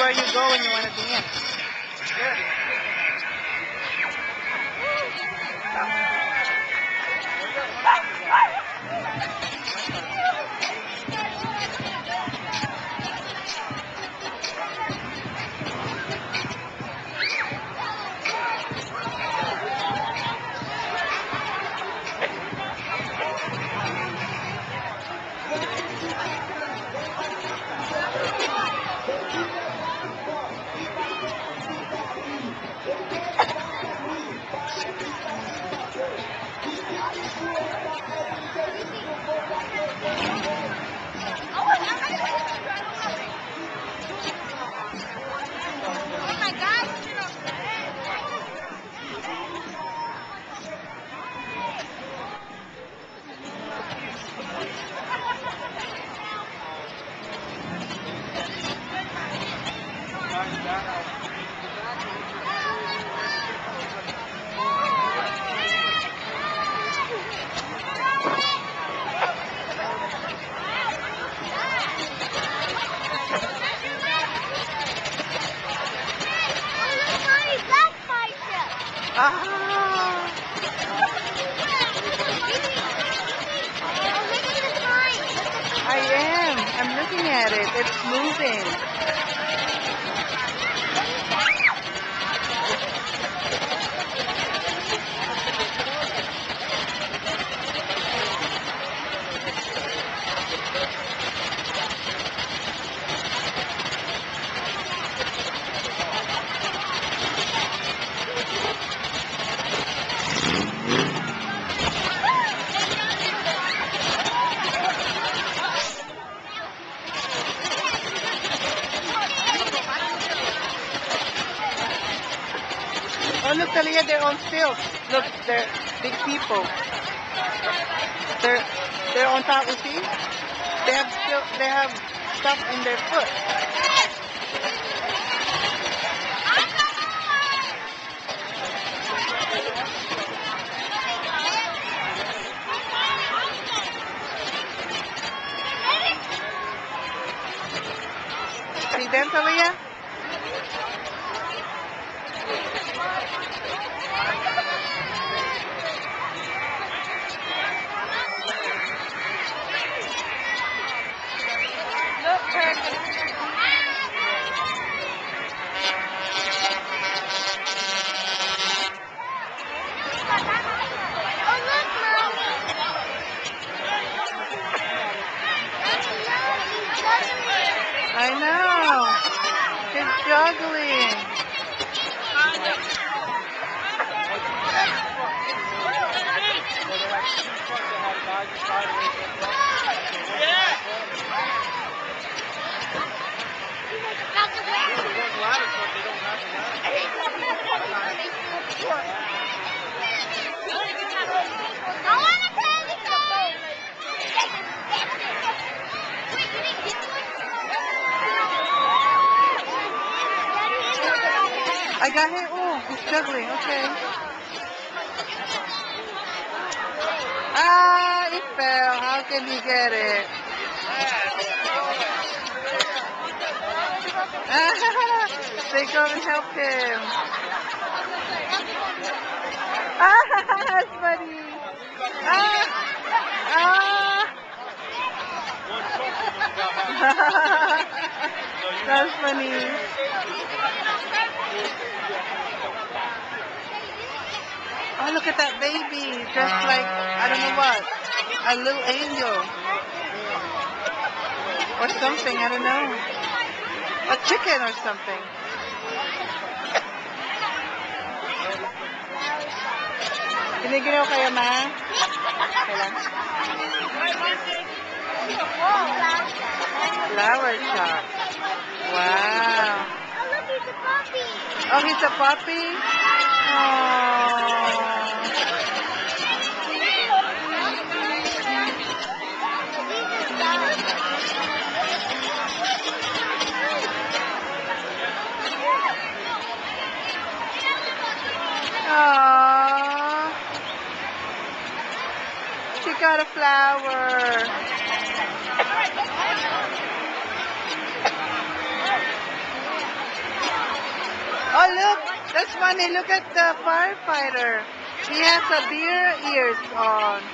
where you go when you want to dance. I am. I'm looking at it. It's moving. Oh, look, Talia, they're on stilts. Look, they're big people. They're on top, you see? They have stuff in their foot. See them, Talia? I know. He's juggling. I got him. Oh, he's juggling. Okay. Ah, he fell. How can he get it? They come and help him. Ah, that's funny. Ah, that's funny. Oh, look at that baby, dressed like, I don't know what, a little angel. Or something, I don't know. A chicken or something. Giniginaw kayo, ma? Kailan? Flower shop. Wow. Oh, look, he's a puppy. Oh, he's a puppy? Aww. She got a flower. Oh, look. That's funny. Look at the firefighter. He has a deer ears on.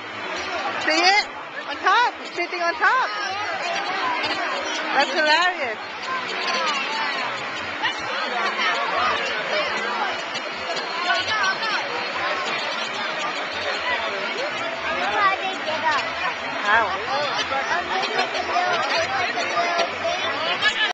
See it? On top. He's sitting on top. That's hilarious.